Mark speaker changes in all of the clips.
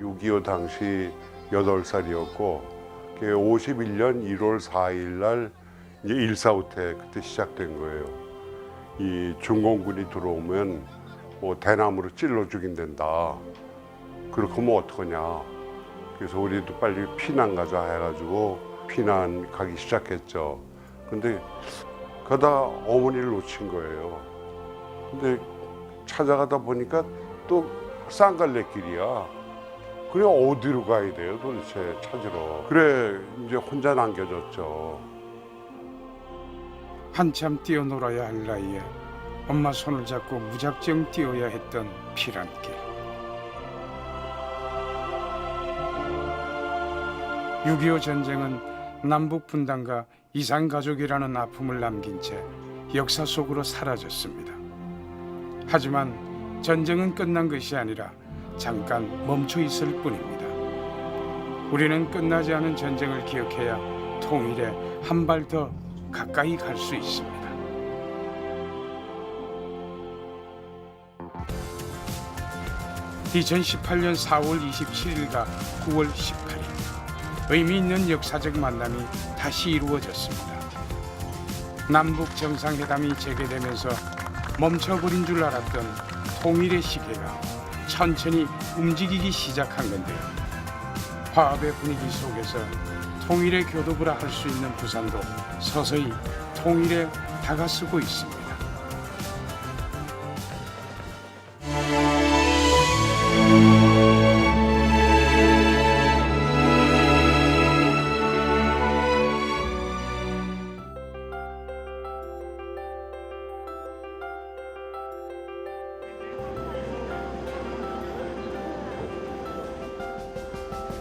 Speaker 1: 6.25 당시 8살이었고 51년 1월 4일 날 이제 일사후퇴 그때 시작된 거예요. 이 중공군이 들어오면 뭐 대나무로 찔러 죽인단다. 그렇게 하면 어떡하냐. 그래서 우리도 빨리 피난 가자 해가지고 피난 가기 시작했죠. 근데 그러다 어머니를 놓친 거예요. 근데 찾아가다 보니까 또 쌍갈래길이야. 그래 어디로 가야 돼요 도대체 찾으러. 그래 이제 혼자 남겨졌죠.
Speaker 2: 한참 뛰어놀아야 할 나이에 엄마 손을 잡고 무작정 뛰어야 했던 피란길. 6.25 전쟁은 남북 분단과 이산가족이라는 아픔을 남긴 채 역사 속으로 사라졌습니다. 하지만 전쟁은 끝난 것이 아니라 잠깐 멈춰 있을 뿐입니다. 우리는 끝나지 않은 전쟁을 기억해야 통일에 한 발 더 가까이 갈 수 있습니다. (2018년 4월 27일과 9월 18일) 의미 있는 역사적 만남이 다시 이루어졌습니다. 남북 정상회담이 재개되면서 멈춰버린 줄 알았던 통일의 시계가 천천히 움직이기 시작한 건데요. 화합의 분위기 속에서 통일의 교도부라 할 수 있는 부산도 서서히 통일에 다가서고 있습니다.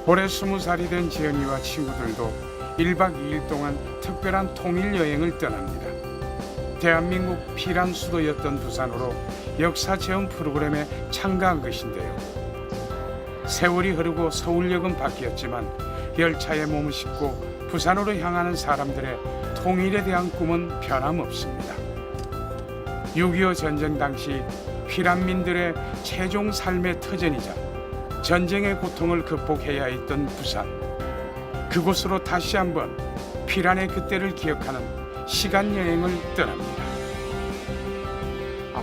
Speaker 2: 올해 20살이 된 지연이와 친구들도 1박 2일 동안 특별한 통일 여행을 떠납니다. 대한민국 피란 수도였던 부산으로 역사 체험 프로그램에 참가한 것인데요. 세월이 흐르고 서울역은 바뀌었지만 열차에 몸을 싣고 부산으로 향하는 사람들의 통일에 대한 꿈은 변함없습니다. 6.25 전쟁 당시 피란민들의 최종 삶의 터전이자 전쟁의 고통을 극복해야 했던 부산. 그곳으로 다시 한번 피란의 그때를 기억하는 시간 여행을 떠납니다.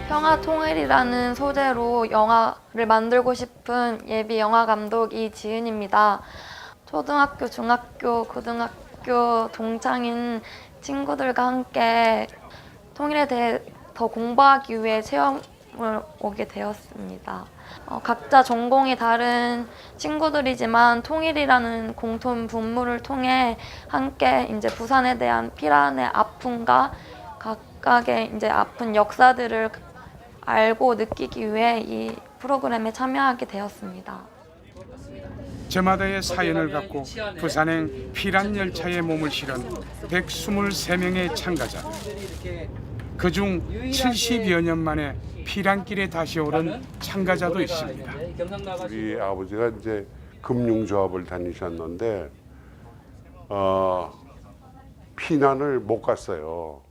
Speaker 3: 평화통일이라는 소재로 영화를 만들고 싶은 예비 영화 감독 이지은입니다. 초등학교, 중학교, 고등학교 동창인 친구들과 함께 통일에 대해 더 공부하기 위해 체험을 오게 되었습니다. 각자 전공이 다른 친구들이지만 통일이라는 공통 분모를 통해 함께 이제 부산에 대한 피란의 아픔과 각각의 이제 아픈 역사들을 알고 느끼기 위해 이 프로그램에 참여하게 되었습니다.
Speaker 2: 저마다의 사연을 갖고 부산행 피란 열차에 몸을 실은 123명의 참가자들. 그중 70여 년 만에 피란길에 다시 오른 참가자도 있습니다.
Speaker 1: 우리 아버지가 이제 금융조합을 다니셨는데 피난을 못 갔어요.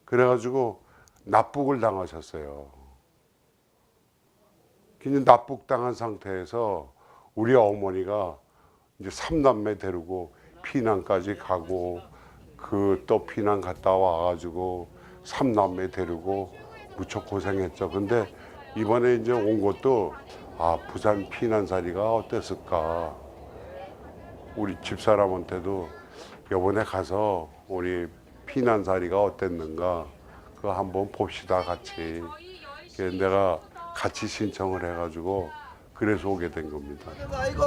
Speaker 1: 그래가지고 납북을 당하셨어요. 그냥 납북당한 상태에서 우리 어머니가 이제 3남매 데리고 피난까지 가고 그 또 피난 갔다 와가지고 3남매 데리고 무척 고생했죠. 근데 이번에 이제 온 것도 부산 피난살이가 어땠을까. 우리 집사람한테도 이번에 가서 우리 피난살이가 어땠는가 그거 한번 봅시다 같이. 내가 같이 신청을 해가지고 그래서 오게 된 겁니다.
Speaker 4: 아이고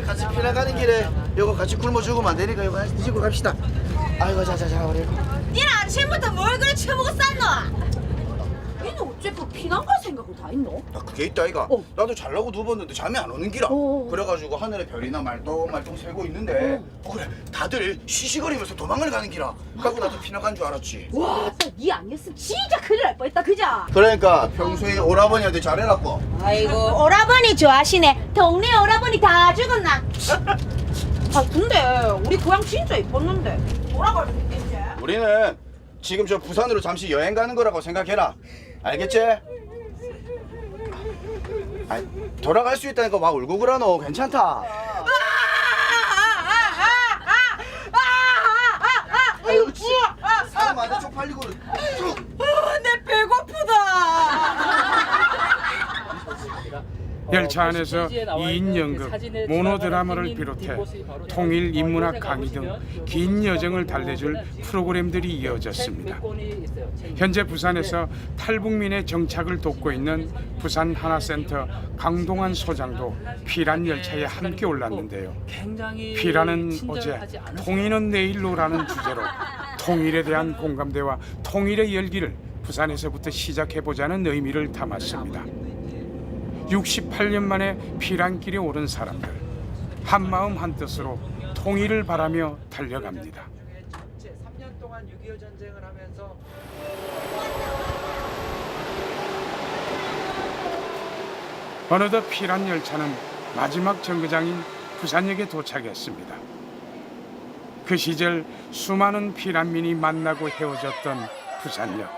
Speaker 4: 같이 피난 가는 길에 이거 같이 굶어 죽으면 안 되니까 이거 같이 드시고 갑시다. 아이고 자자자 우리.
Speaker 5: 니는 아침부터 뭘 그래 처먹고 쌌노? 니는 어째서 피난 갈 생각은 다 있노?
Speaker 4: 나 그게 있다 이가. 나도 잘라고 누웠는데 잠이 안 오는 기라. 그래가지고 하늘에 별이나 말똥말똥 새고 있는데 그래 다들 쉬쉬거리면서 도망을 가는 기라. 그래갖고 나도 피난 간 줄 알았지.
Speaker 5: 와, 니 아니었으면 진짜 큰일 날 뻔했다 그죠?
Speaker 4: 그러니까 평소에 오라버니한테 잘해놨고.
Speaker 5: 아이고 오라버니 좋아하시네. 동네 오라버니 다 죽었나? 아 근데 우리 고향 진짜 이뻤는데 돌아갈 수 있겠지?
Speaker 4: 우리는 지금 저 부산으로 잠시 여행 가는 거라고 생각해라. 알겠지? 아이, 돌아갈 수 있다니까 막 울고 그러노. 괜찮다. 아유, 그렇지. 사람 안에 쪽팔리고
Speaker 5: 내 배고프다.
Speaker 2: 열차 안에서 2인 연극, 모노드라마를 비롯해 통일 인문학 강의 등 긴 여정을 달래줄 프로그램들이 이어졌습니다. 현재 부산에서 탈북민의 정착을 돕고 있는 부산 하나센터 강동환 소장도 피란 열차에 함께 올랐는데요. 피란은 어제, 통일은 내일로라는 주제로 통일에 대한 공감대와 통일의 열기를 부산에서부터 시작해보자는 의미를 담았습니다. 68년 만에 피란길에 오른 사람들, 한마음 한뜻으로 통일을 바라며 달려갑니다.
Speaker 6: 3년 동안 6.25 전쟁을 하면서
Speaker 2: 어느덧 피란 열차는 마지막 정거장인 부산역에 도착했습니다. 그 시절 수많은 피란민이 만나고 헤어졌던 부산역.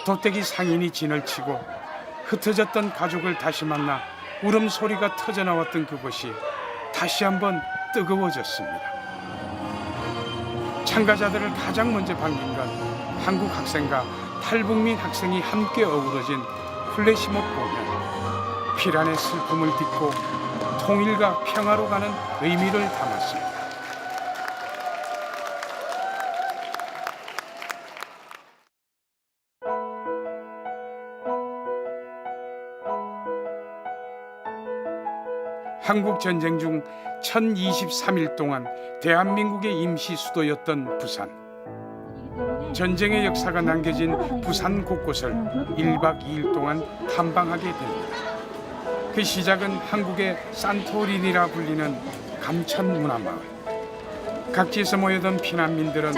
Speaker 2: 돗대기 상인이 진을 치고 흩어졌던 가족을 다시 만나 울음소리가 터져나왔던 그곳이 다시 한번 뜨거워졌습니다. 참가자들을 가장 먼저 반긴 건 한국 학생과 탈북민 학생이 함께 어우러진 플래시몹 공연. 피란의 슬픔을 딛고 통일과 평화로 가는 의미를 담았습니다. 한국 전쟁 중 1023일 동안 대한민국의 임시 수도였던 부산. 전쟁의 역사가 남겨진 부산 곳곳을 1박 2일 동안 탐방하게 됩니다. 그 시작은 한국의 산토리니라 불리는 감천문화마을. 각지에서 모여든 피난민들은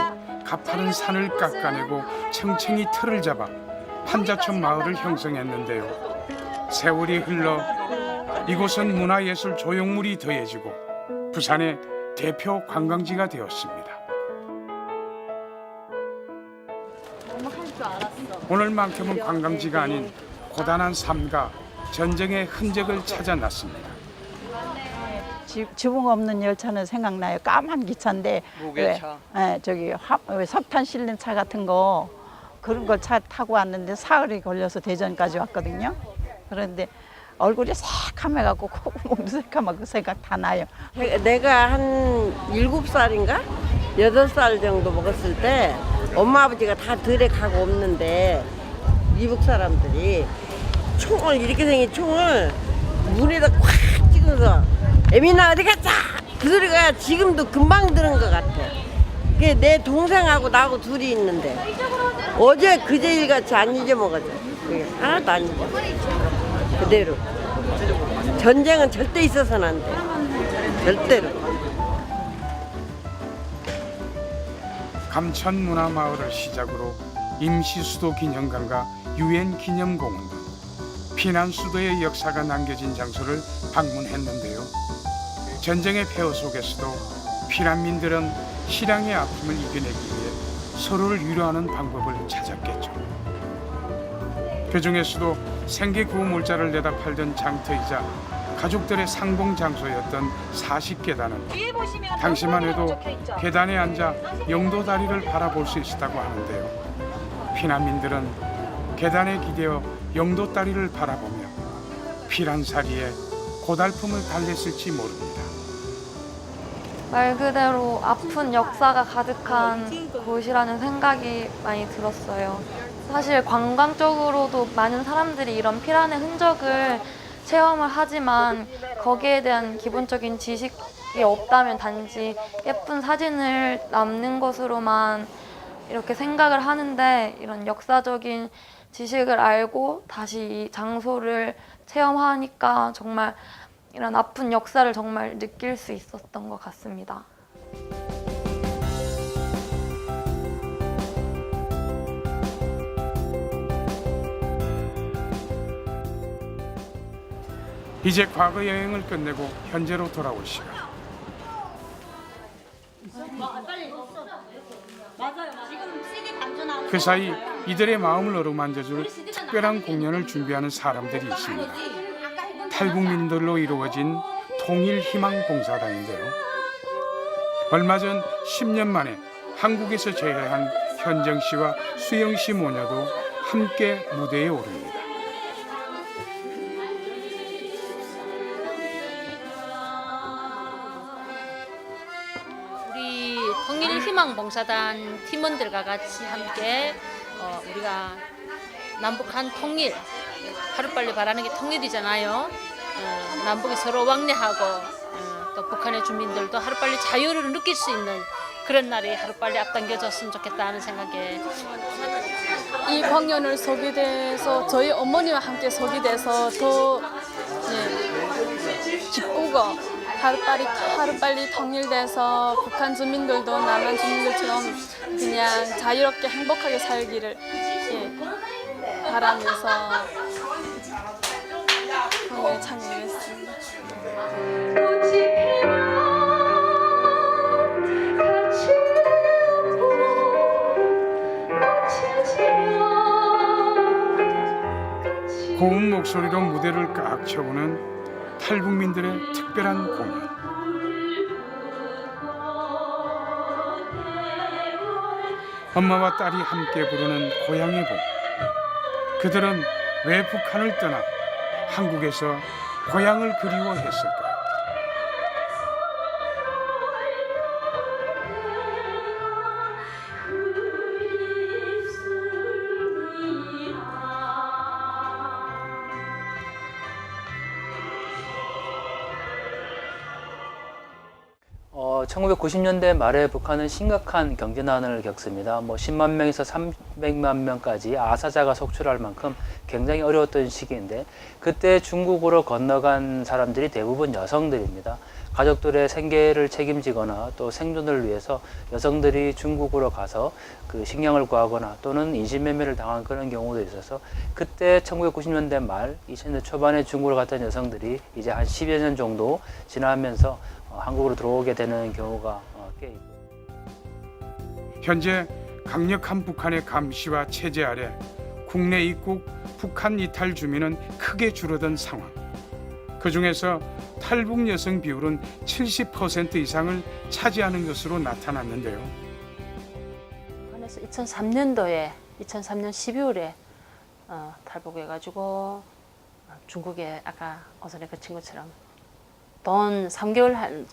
Speaker 2: 가파른 산을 깎아내고 청청이 틀을 잡아 판자촌 마을을 형성했는데요. 세월이 흘러 이곳은 문화예술 조형물이 더해지고 부산의 대표 관광지가 되었습니다. 오늘만큼은 관광지가 아닌 고단한 삶과 전쟁의 흔적을 찾아 났습니다.
Speaker 7: 지붕 없는 열차는 생각나요. 까만 기차인데
Speaker 6: 무게차.
Speaker 7: 저기 석탄 실린 차 같은 거 그런 걸 차 타고 왔는데 사흘이 걸려서 대전까지 왔거든요. 그런데 얼굴이 새카매갖고 콧구멍도 새카맣고 생각 다 나요.
Speaker 8: 내가 한 7살인가? 8살 정도 먹었을 때 엄마 아버지가 다 들에 가고 없는데 미국 사람들이 총을 이렇게 생긴 총을 문에다 콱 찍어서 애미나 어디 갔자! 그 소리가 지금도 금방 들은 것 같아. 그게 내 동생하고 나하고 둘이 있는데 어제 그제일같이 안 잊어먹어져. 그게 하나도 안 잊어먹어. 그대로. 전쟁은 절대 있어서는 안 돼. 절대로.
Speaker 2: 감천문화마을을 시작으로 임시수도 기념관과 유엔 기념공원 등 피난수도의 역사가 남겨진 장소를 방문했는데요. 전쟁의 폐허 속에서도 피난민들은 실향의 아픔을 이겨내기 위해 서로를 위로하는 방법을 찾았겠죠. 그 중에서도 생계 구호물자를 내다 팔던 장터이자 가족들의 상봉 장소였던 40계단은 당시만 해도 계단에 앉아 영도 다리를 바라볼 수 있었다고 하는데요. 피난민들은 계단에 기대어 영도 다리를 바라보며 피란살이에 고달픔을 달랬을지 모릅니다.
Speaker 3: 말 그대로 아픈 역사가 가득한 곳이라는 생각이 많이 들었어요. 사실 관광적으로도 많은 사람들이 이런 피란의 흔적을 체험을 하지만 거기에 대한 기본적인 지식이 없다면 단지 예쁜 사진을 남는 것으로만 이렇게 생각을 하는데, 이런 역사적인 지식을 알고 다시 이 장소를 체험하니까 정말 이런 아픈 역사를 정말 느낄 수 있었던 것 같습니다.
Speaker 2: 이제 과거 여행을 끝내고 현재로 돌아올 시간. 그 사이 이들의 마음을 어루만져줄 특별한 공연을 준비하는 사람들이 있습니다. 탈북민들로 이루어진 통일희망봉사단인데요. 얼마 전 10년 만에 한국에서 재회한 현정 씨와 수영 씨 모녀도 함께 무대에 오릅니다.
Speaker 9: 우리 통일희망봉사단 팀원들과 같이 함께 우리가 남북한 통일, 하루빨리 바라는 게 통일이잖아요. 남북이 서로 왕래하고 또 북한의 주민들도 하루빨리 자유를 느낄 수 있는 그런 날이 하루빨리 앞당겨졌으면 좋겠다는 생각에
Speaker 10: 이 공연을 서게 돼서 저희 어머니와 함께 서게 돼서 더 기쁘고 하루빨리 통일돼서 북한 주민들도 남한 주민들처럼 그냥 자유롭게 행복하게 살기를 바라면서 공연을 참여했습니다.
Speaker 2: 고운 목소리로 무대를 꽉 채우는 탈북민들의 특별한 공연. 엄마와 딸이 함께 부르는 고향의 봄. 그들은 왜 북한을 떠나 한국에서 고향을 그리워했을까?
Speaker 11: 어, 1990년대 말에 북한은 심각한 경제난을 겪습니다. 10만 명에서 300만 명까지 아사자가 속출할 만큼 굉장히 어려웠던 시기인데, 그때 중국으로 건너간 사람들이 대부분 여성들입니다. 가족들의 생계를 책임지거나 또 생존을 위해서 여성들이 중국으로 가서 그 식량을 구하거나 또는 인신매매를 당한 그런 경우도 있어서, 그때 1990년대 말, 2000년대 초반에 중국으로 갔던 여성들이 이제 한 10여 년 정도 지나면서 한국으로 들어오게 되는 경우가 꽤 있고.
Speaker 2: 현재 강력한 북한의 감시와 체제 아래 국내 입국 북한 이탈 주민은 크게 줄어든 상황. 그 중에서 탈북 여성 비율은 70% 이상을 차지하는 것으로 나타났는데요.
Speaker 9: 그래서 2003년 12월에 탈북해가지고 중국에 아까 어선에 그친 것처럼 돈 3개월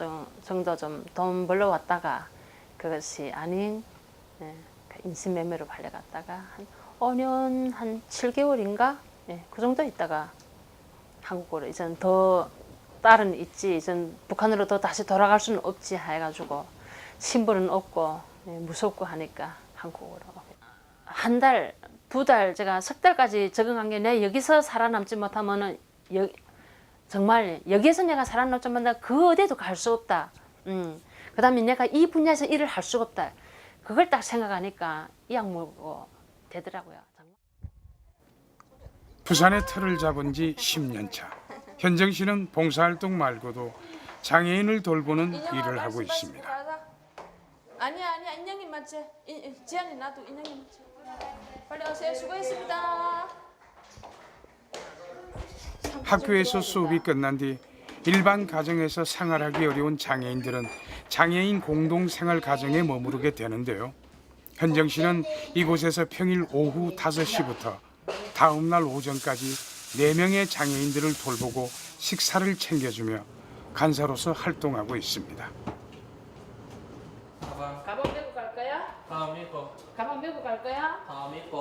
Speaker 9: 정도 좀 돈 벌러왔다가 그것이 아닌 인신매매로 팔려갔다가 한 5년 한 7개월인가 그 정도 있다가 한국으로 이젠 더 딸은 있지 이젠 북한으로 더 다시 돌아갈 수는 없지 해가지고 신분은 없고 무섭고 하니까 한국으로 한 달, 두 달 제가 석 달까지 적응한 게 내 여기서 살아남지 못하면은 정말 여기에서 내가 살아남지 못한다 그 어디에도 갈 수 없다. 그 다음에 내가 이 분야에서 일을 할 수가 없다. 그걸 딱 생각하니까 이 악물고 되더라고요.
Speaker 2: 부산에 틀을 잡은 지 10년 차. 현정 씨는 봉사활동 말고도 장애인을 돌보는 일을 하고 있습니다.
Speaker 10: 아니야 인형이 맞지? 지안이 나도 인형이 맞지? 빨리 오세요. 수고했습니다.
Speaker 2: 학교에서 수업이 끝난 뒤 일반 가정에서 생활하기 어려운 장애인들은 장애인 공동생활 가정에 머무르게 되는데요. 현정 씨는 이곳에서 평일 오후 5시부터 다음 날 오전까지 4명의 장애인들을 돌보고 식사를 챙겨주며 간사로서 활동하고 있습니다.
Speaker 10: 가방 메고 갈 거야? 가방 메고 갈 거야?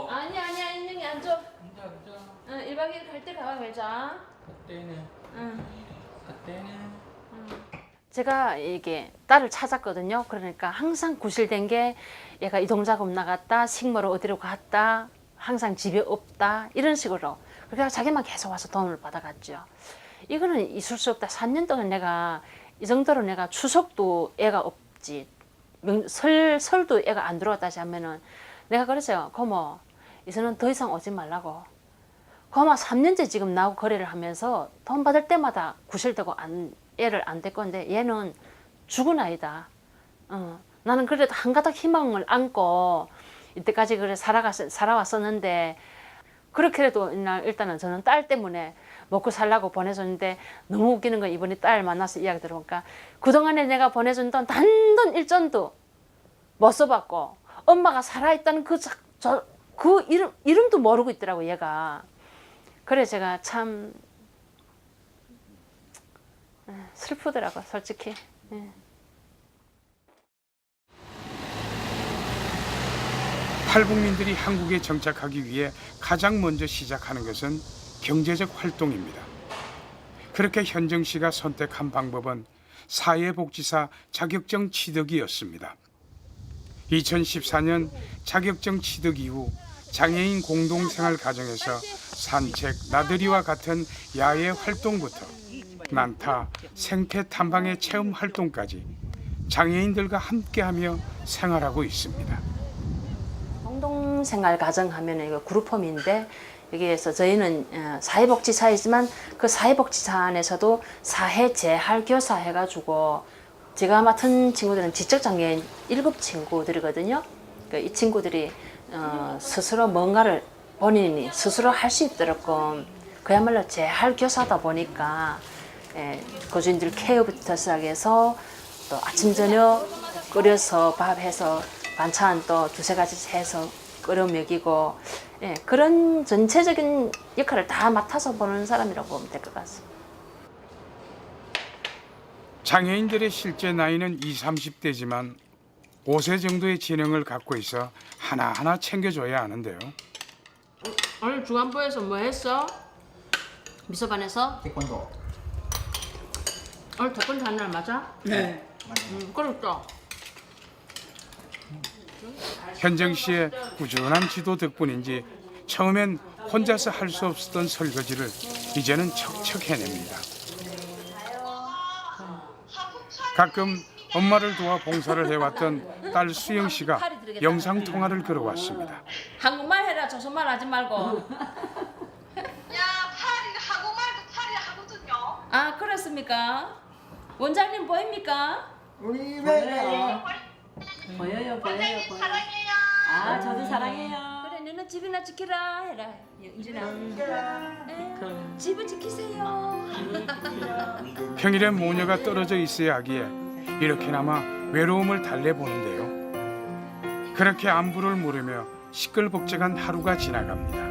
Speaker 10: 아니야 인형이 앉아. 1박 2일 갈 때 가방 메자.
Speaker 9: 제가 이게 딸을 찾았거든요. 그러니까 항상 구실된 게 얘가 이동작업 나갔다, 식모로 어디로 갔다, 항상 집에 없다 이런 식으로. 그러니까 자기만 계속 와서 돈을 받아갔죠. 이거는 있을 수 없다. 3년 동안 내가 이 정도로 내가 추석도 애가 없지, 설도 애가 안 들어왔다지 하면은 내가 그랬어요. 고모 이제는 더 이상 오지 말라고. 고모 3년째 지금 나하고 거래를 하면서 돈 받을 때마다 구실되고 애를 안 데리고 있는데 얘는 죽은 아이다. 나는 그래도 한가닥 희망을 안고 이때까지 그래 살아왔었는데 그렇게라도 일단은 저는 딸 때문에 먹고 살라고 보내줬는데 너무 웃기는 건 이번에 딸 만나서 이야기 들어보니까 그동안에 내가 보내준 돈 단돈 1전도 못 써봤고 엄마가 살아있다는 그 이름도 모르고 있더라고 얘가. 그래 제가 참 슬프더라고 솔직히.
Speaker 2: 탈북민들이 한국에 정착하기 위해 가장 먼저 시작하는 것은 경제적 활동입니다. 그렇게 현정 씨가 선택한 방법은 사회복지사 자격증 취득이었습니다. 2014년 자격증 취득 이후 장애인 공동생활 가정에서 산책, 나들이와 같은 야외 활동부터 난타, 생태 탐방의 체험 활동까지 장애인들과 함께하며 생활하고 있습니다.
Speaker 9: 공동생활 가정 하면 이거 그룹홈인데 여기에서 저희는 사회복지사이지만 그 사회복지사 안에서도 사회재활교사 해가지고 제가 맡은 친구들은 지적장애인 7친구들이거든요. 이 친구들이 스스로 뭔가를 본인이 스스로 할 수 있도록끔 그야말로 재활교사다 보니까 거주인들 케어부터 시작해서 또 아침 저녁 끓여서 밥해서 반찬 또 2-3가지 해서 끓여 먹이고 그런 전체적인 역할을 다 맡아서 보는 사람이라고 보면 될 것 같습니다.
Speaker 2: 장애인들의 실제 나이는 20-30대지만 5세 정도의 지능을 갖고 있어 하나하나 챙겨줘야 하는데요.
Speaker 10: 오늘 주간부에서 뭐 했어? 미소반에서?
Speaker 6: 태권도.
Speaker 10: 오늘 태권도 한 날 맞아?
Speaker 6: 네.
Speaker 10: 그렇죠.
Speaker 2: 현정 씨의 꾸준한 지도 덕분인지 처음엔 혼자서 할 수 없었던 설거지를 이제는 척척 해냅니다. 가끔 엄마를 도와 봉사를 해왔던 딸 수영 씨가 영상 통화를 걸어왔습니다.
Speaker 10: 한국말 해라. 조선말 하지 말고.
Speaker 12: 야, 한국말도 팔이 하거든요.
Speaker 10: 아, 그렇습니까? 원장님 보입니까?
Speaker 8: 우리
Speaker 12: 보여요.
Speaker 5: 보여요.
Speaker 12: 사랑해요.
Speaker 5: 아, 저도 사랑해요.
Speaker 10: 그래, 너는 집이나 지키라 해라. 이제나. 집을 지키세요.
Speaker 2: 평일엔 모녀가 떨어져 있어야 하기에 이렇게나마 외로움을 달래보는데요. 그렇게 안부를 물으며 시끌벅적한 하루가 지나갑니다.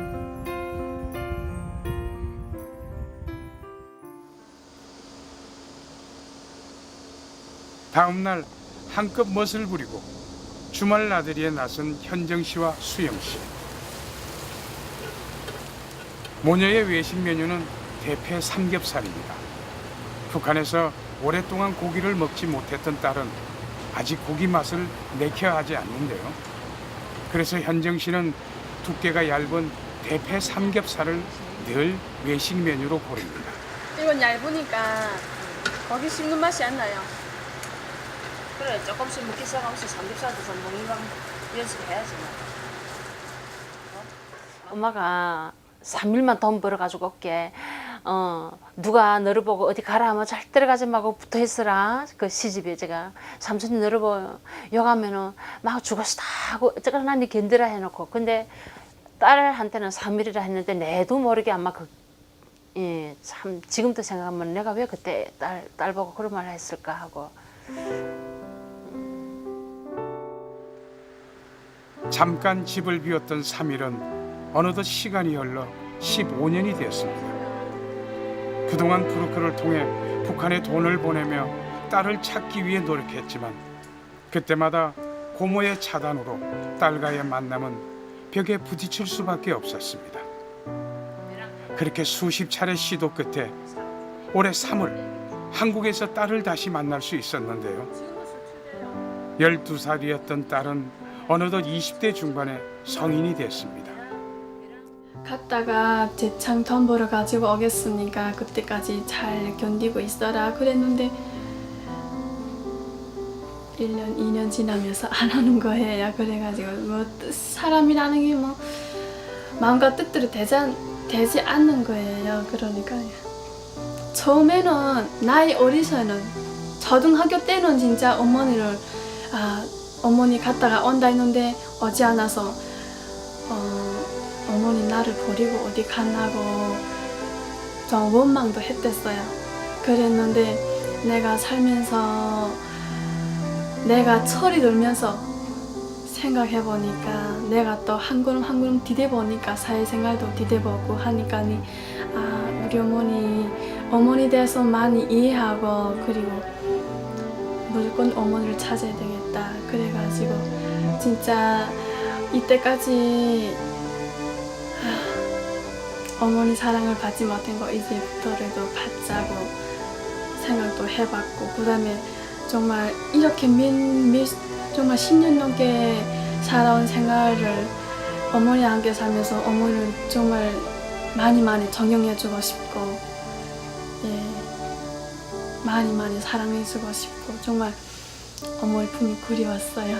Speaker 2: 다음 날 한껏 멋을 부리고 주말 나들이에 나선 현정 씨와 수영 씨. 모녀의 외식 메뉴는 대패 삼겹살입니다. 북한에서 오랫동안 고기를 먹지 못했던 딸은 아직 고기 맛을 내켜야 하지 않는데요. 그래서 현정 씨는 두께가 얇은 대패 삼겹살을 늘 외식 메뉴로 고릅니다.
Speaker 10: 이건 얇으니까 고기 씹는 맛이 안 나요. 그래, 조금씩 먹기 시작하면서 삼겹살도 좀 먹는 연습해야지.
Speaker 9: 엄마가 3일만 돈 벌어가지고 올게. 누가 너를 보고 어디 가라 하면 잘 들어가지 말고 붙어 있으라. 그 시집에 제가 삼촌이 너를 보고 욕하면은 막 죽었다 하고 어쩌나 난 견디라 해놓고. 근데 딸한테는 3일이라 했는데 내도 모르게 아마 참 지금도 생각하면 내가 왜 그때 딸 보고 그런 말을 했을까 하고.
Speaker 2: 잠깐 집을 비웠던 3일은 어느덧 시간이 흘러 15년이 되었습니다. 그동안 브로커를 통해 북한에 돈을 보내며 딸을 찾기 위해 노력했지만 그때마다 고모의 차단으로 딸과의 만남은 벽에 부딪힐 수밖에 없었습니다. 그렇게 수십 차례 시도 끝에 올해 3월 한국에서 딸을 다시 만날 수 있었는데요. 12살이었던 딸은 어느덧 20대 중반에 성인이 됐습니다.
Speaker 13: 갔다가 재창 돈 벌어 가지고 오겠으니까 그때까지 잘 견디고 있어라 그랬는데 1년, 2년 지나면서 안 하는 거예요. 그래가지고 뭐 사람이라는 게 뭐 마음과 뜻대로 되지 않는 거예요. 그러니까 처음에는 나이 어리서는 초등학교 때는 진짜 어머니를 어머니 갔다가 온다 했는데 오지 않아서 어머니 나를 버리고 어디 갔나고 좀 원망도 했댔어요. 그랬는데 내가 살면서 내가 철이 들면서 생각해보니까 내가 또 한 걸음 한 걸음 디뎌보니까 사회생활도 디뎌보고 하니까 우리 어머니 대해서 많이 이해하고 그리고 무조건 어머니를 찾아야 되겠다. 그래가지고 진짜 이때까지 어머니 사랑을 받지 못한 거 이제부터라도 받자고 생각도 해봤고 그다음에 정말 이렇게 정말 10년 넘게 살아온 생활을 어머니와 함께 살면서 어머니를 정말 많이 정용해주고 싶고 많이 사랑해주고 싶고 정말 어머니 품이 그리웠어요.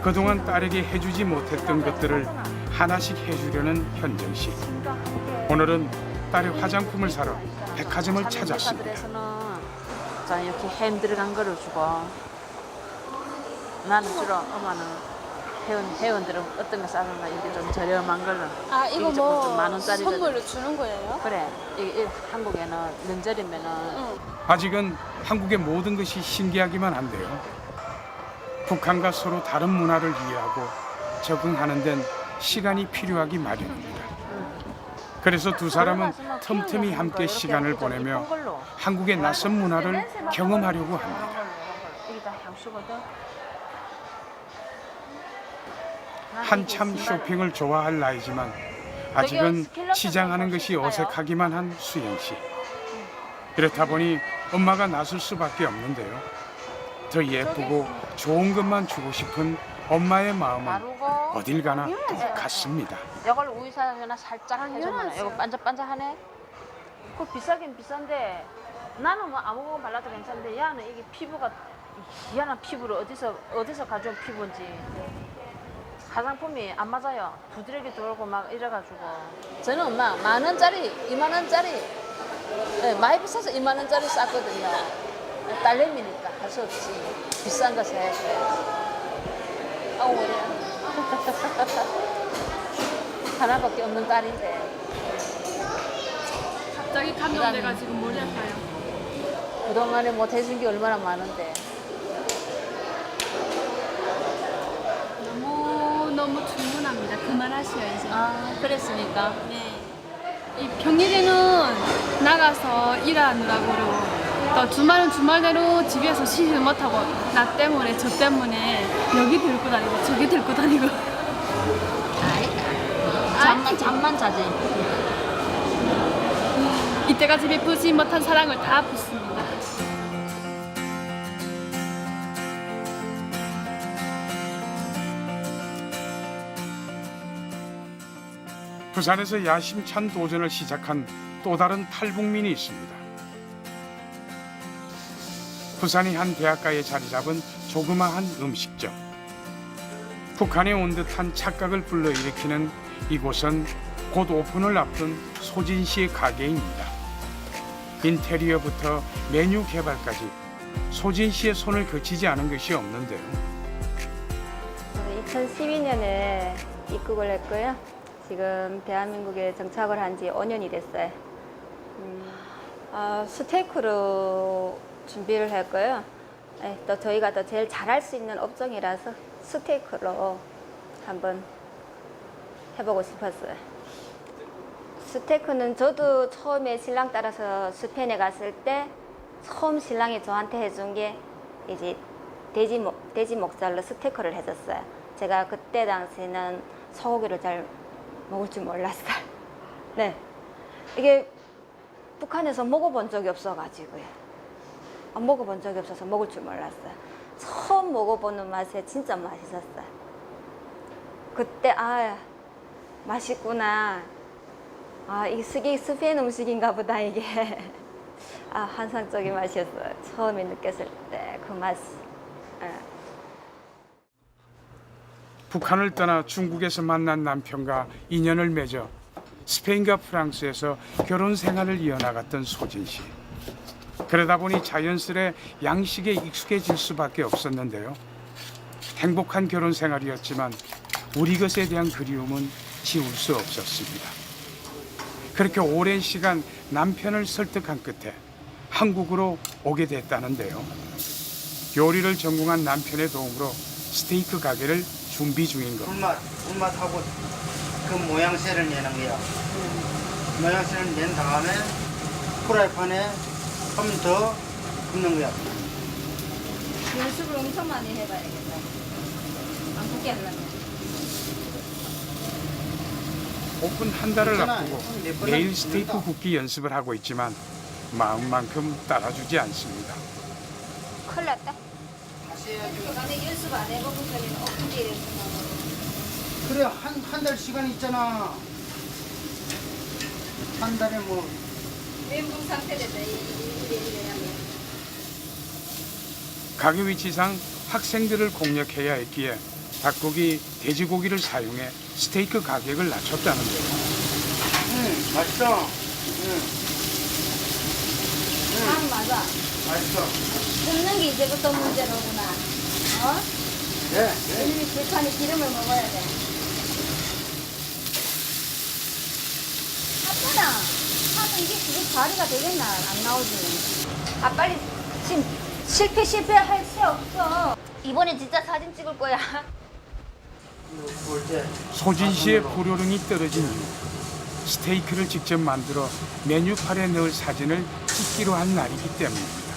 Speaker 2: 그동안 딸에게 해주지 못했던 것들을 하나씩 해주려는 현정 씨. 오늘은 딸의 화장품을 사러 백화점을 찾았습니다.
Speaker 9: 자 이렇게 햄 들어간 거를 주고 나는 주로 엄마는 회원들은 어떤 거 싸는가 이게 좀 저렴한 걸로.
Speaker 13: 이거
Speaker 9: 이게
Speaker 13: 뭐
Speaker 9: 좀 10,000원짜리
Speaker 13: 선물로 주는 거예요?
Speaker 9: 그래 이게 한국에는 명절이면은
Speaker 2: 아직은 한국의 모든 것이 신기하기만 한데요. 북한과 서로 다른 문화를 이해하고 적응하는 데는 시간이 필요하기 마련입니다. 그래서 두 사람은 틈틈이 함께 시간을 보내며 한국의 낯선 문화를 경험하려고 합니다.
Speaker 9: 이게 다 향수거든.
Speaker 2: 한참 쇼핑을 좋아할 나이지만 아직은 시장하는 것이 어색하기만 한 수영 씨. 그렇다 보니 엄마가 나설 수밖에 없는데요. 더 예쁘고 좋은 것만 주고 싶은 엄마의 마음은 어딜 가나 똑같습니다.
Speaker 9: 이걸 우유사용이나 살짝 해주면 이거 반짝반짝하네. 그거 비싸긴 비싼데 나는 뭐 아무거나 발라도 괜찮은데 얘는 이게 피부가 희한한 피부를 어디서 가져온 피부인지 화장품이 안 맞아요. 부드럽게 들어오고 막 이래가지고 저는 엄마 10,000원짜리 20,000원짜리 많이 비싸서 20,000원짜리 쌌거든요. 딸내미니까 할 수 없지. 비싼 거 사야지. 아우 뭐냐. 하나밖에 없는 딸인데.
Speaker 13: 갑자기 감염돼가지고 머리 아파요.
Speaker 9: 그동안에 못 해준 게 얼마나 많은데.
Speaker 13: 너무 충분합니다. 그만하시오 이제.
Speaker 9: 그랬습니까?
Speaker 13: 네. 이 평일에는 나가서 일하느라고 또 주말은 주말대로 집에서 쉬지 못하고 나 때문에 저 때문에 여기 들고 다니고 저기 들고 다니고.
Speaker 9: 잠만 자지.
Speaker 13: 이때까지 베푸지 못한 사랑을 다 붓습니다.
Speaker 2: 부산에서 야심찬 도전을 시작한 또 다른 탈북민이 있습니다. 부산의 한 대학가에 자리 잡은 조그마한 음식점. 북한에 온 듯한 착각을 불러일으키는 이곳은 곧 오픈을 앞둔 소진 씨의 가게입니다. 인테리어부터 메뉴 개발까지 소진 씨의 손을 거치지 않은 것이 없는데요.
Speaker 14: 2012년에 입국을 했고요. 지금 대한민국에 정착을 한 지 5년이 됐어요. 스테이크로 준비를 했고요. 또 저희가 또 제일 잘할 수 있는 업종이라서 스테이크로 한번 해보고 싶었어요. 스테이크는 저도 처음에 신랑 따라서 스페인에 갔을 때 처음 신랑이 저한테 해준 게 이제 돼지 목살로 스테이크를 해줬어요. 제가 그때 당시에는 소고기를 잘 먹을 줄 몰랐어요. 네, 이게 북한에서 먹어본 적이 없어가지고요. 먹어본 적이 없어서 먹을 줄 몰랐어요. 처음 먹어보는 맛에 진짜 맛있었어요. 그때 맛있구나. 이게 스페인 음식인가 보다 이게. 환상적인 맛이었어요. 처음에 느꼈을 때 그 맛.
Speaker 2: 북한을 떠나 중국에서 만난 남편과 인연을 맺어 스페인과 프랑스에서 결혼 생활을 이어나갔던 소진 씨. 그러다 보니 자연스레 양식에 익숙해질 수밖에 없었는데요. 행복한 결혼 생활이었지만 우리 것에 대한 그리움은 지울 수 없었습니다. 그렇게 오랜 시간 남편을 설득한 끝에 한국으로 오게 됐다는데요. 요리를 전공한 남편의 도움으로 스테이크 가게를 준비 중인 것.
Speaker 15: 불맛하고 그 모양새를 내는 거야. 모양새를 낸 다음에 프라이팬에 좀 더 굽는 거야.
Speaker 14: 연습을 엄청 많이 해봐야겠다. 안 붙게 하려면.
Speaker 2: 오픈 한 달을 앞두고 매일 스테이크 굽기 연습을 하고 있지만 마음만큼 따라주지 않습니다.
Speaker 14: 큰일 났다. 안에 연습 안 해보고 저기는 엎은데 이래서.
Speaker 15: 그래 한 달 시간이 있잖아. 한 달에 뭐
Speaker 14: 멘붕 상태에서 이래 하면.
Speaker 2: 가게 위치상 학생들을 공략해야 했기에 닭고기, 돼지고기를 사용해 스테이크 가격을 낮췄다는데요.
Speaker 15: 맛있어.
Speaker 14: 맞아.
Speaker 15: 맛있어.
Speaker 14: 굽는 게 이제부터 문제로구나. 어?
Speaker 15: 네.
Speaker 14: 왜냐면 불판에 기름을 먹어야 돼. 아빠나, 하면 이게 자리가 되겠나? 안 나오지. 아, 빨리 지금 실패할 수 없어. 이번엔 진짜 사진 찍을 거야.
Speaker 2: 소진 씨의 불요령이 떨어진 이후 스테이크를 직접 만들어 메뉴판에 넣을 사진을 찍기로 한 날이기 때문입니다.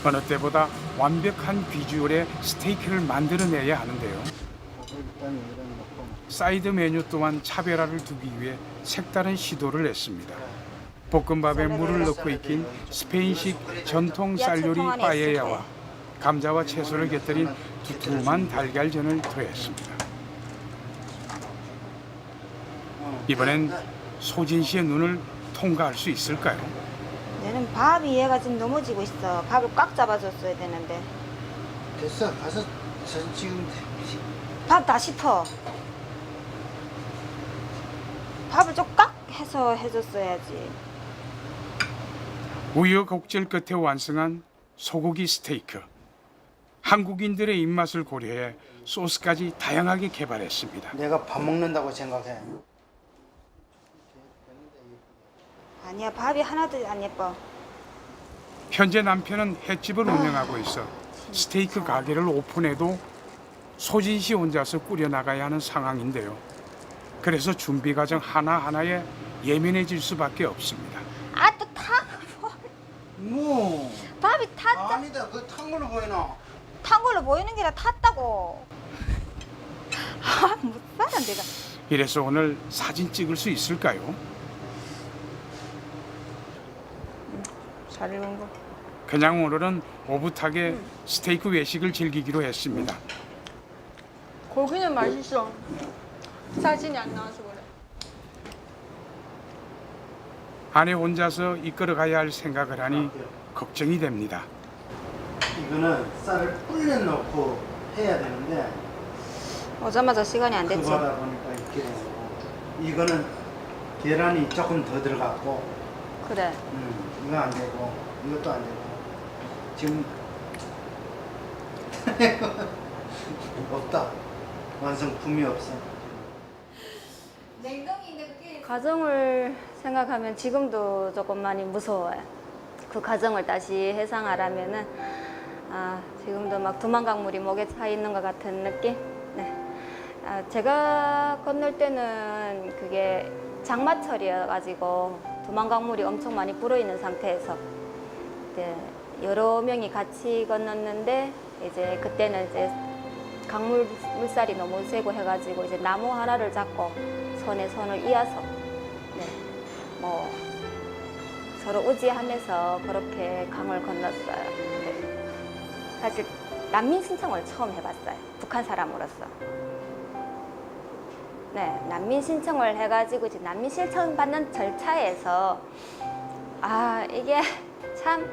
Speaker 2: 어느 때보다 완벽한 비주얼의 스테이크를 만들어내야 하는데요. 사이드 메뉴 또한 차별화를 두기 위해 색다른 시도를 했습니다. 볶음밥에 물을 넣고 익힌 스페인식 전통 쌀요리 빠에야와 감자와 채소를 곁들인 두툼한 달걀전을 더했습니다. 이번엔 소진 씨의 눈을 통과할 수 있을까요?
Speaker 14: 얘는 밥이 얘가 지금 넘어지고 있어. 밥을 꽉 잡아줬어야 되는데.
Speaker 15: 됐어. 가서 사진 찍으면 돼.
Speaker 14: 밥 다시 터. 밥을 좀 꽉 해서 해줬어야지.
Speaker 2: 우여곡절 끝에 완성한 소고기 스테이크. 한국인들의 입맛을 고려해 소스까지 다양하게 개발했습니다.
Speaker 15: 내가 밥 먹는다고 생각해.
Speaker 14: 아니야, 밥이 하나도 안 예뻐.
Speaker 2: 현재 남편은 횟집을 운영하고 있어 스테이크 가게를 오픈해도 소진 씨 혼자서 꾸려나가야 하는 상황인데요. 그래서 준비 과정 하나하나에 예민해질 수밖에 없습니다.
Speaker 14: 아, 또 타?
Speaker 15: 뭐?
Speaker 14: 밥이 탔다.
Speaker 15: 아니다. 그거 탄 걸로 보이나?
Speaker 14: 탄 걸로 보이는 게 아니라 탔다고. 아, 못 살아 내가.
Speaker 2: 이래서 오늘 사진 찍을 수 있을까요?
Speaker 14: 잘 익은 거.
Speaker 2: 그냥 오늘은 오붓하게 스테이크 외식을 즐기기로 했습니다.
Speaker 13: 고기는 맛있어. 사진이 안 나와서 그래.
Speaker 2: 아내 혼자서 이끌어 가야 할 생각을 하니 걱정이 됩니다.
Speaker 15: 이거는 쌀을 불려 넣고 해야 되는데
Speaker 14: 오자마자 시간이 안 됐지.
Speaker 15: 그거다 보니까 이렇게 된 거고. 이거는 계란이 조금 더 들어갔고
Speaker 14: 그래.
Speaker 15: 이거 안 되고 이것도 안 되고 지금 없다. 완성품이 없어.
Speaker 14: 가정을 생각하면 지금도 조금 많이 무서워요. 그 가정을 다시 회상하라면은 지금도 막 두만강물이 목에 차 있는 것 같은 느낌. 네. 제가 건널 때는 그게 장마철이어가지고 두만강물이 엄청 많이 불어 있는 상태에서 이제 여러 명이 같이 건넜는데 이제 그때는 이제 강물 물살이 너무 세고 해가지고 이제 나무 하나를 잡고 손에 손을 이어서 뭐 서로 의지하면서 그렇게 강을 건넜어요. 근데 사실 난민 신청을 처음 해봤어요. 북한 사람으로서. 네, 난민 신청을 해가지고 이제 난민 신청 받는 절차에서 이게 참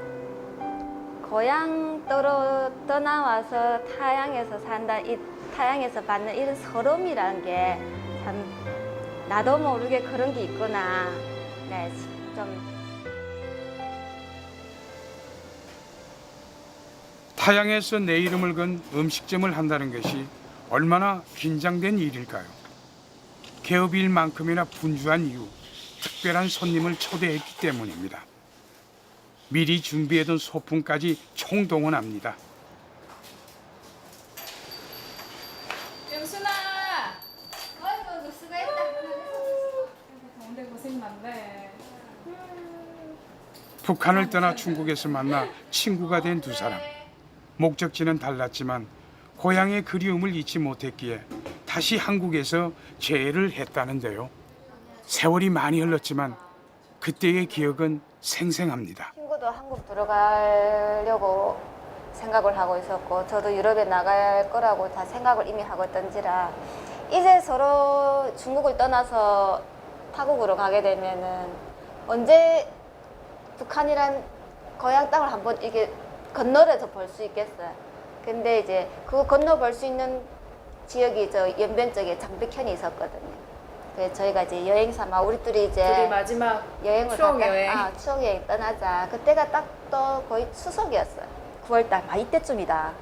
Speaker 14: 고향 떠나와서 타양에서 산다, 이 타양에서 받는 이런 서름이라는 게 참 나도 모르게 그런 게 있구나. 네, 좀.
Speaker 2: 타양에서 내 이름을 건 음식점을 한다는 것이 얼마나 긴장된 일일까요? 개업일만큼이나 분주한 이유, 특별한 손님을 초대했기 때문입니다. 미리 준비해둔 소품까지 총동원합니다.
Speaker 13: 영순아.
Speaker 14: 아이고 수고했다.
Speaker 13: 더운데 고생 많네.
Speaker 2: 북한을 떠나 중국에서 만나 친구가 된 두 사람. 목적지는 달랐지만 고향의 그리움을 잊지 못했기에 다시 한국에서 재회를 했다는데요. 세월이 많이 흘렀지만 그때의 기억은 생생합니다.
Speaker 14: 친구도 한국 들어가려고 생각을 하고 있었고 저도 유럽에 나갈 거라고 다 생각을 이미 하고 있던지라 이제 서로 중국을 떠나서 타국으로 가게 되면은 언제 북한이란 고향 땅을 한번 이게 건너려서 볼 수 있겠어요. 근데 이제 그 건너 볼 수 있는 지역이 저 연변 쪽에 장백현이 있었거든요. 그래서 저희가 이제 여행 삼아 우리들이 이제
Speaker 10: 둘이 마지막
Speaker 14: 여행을
Speaker 10: 추억
Speaker 14: 갈까?
Speaker 10: 여행.
Speaker 14: 추억 여행 떠나자. 그때가 딱 또 거의 추석이었어요. 9월달 이때쯤이다.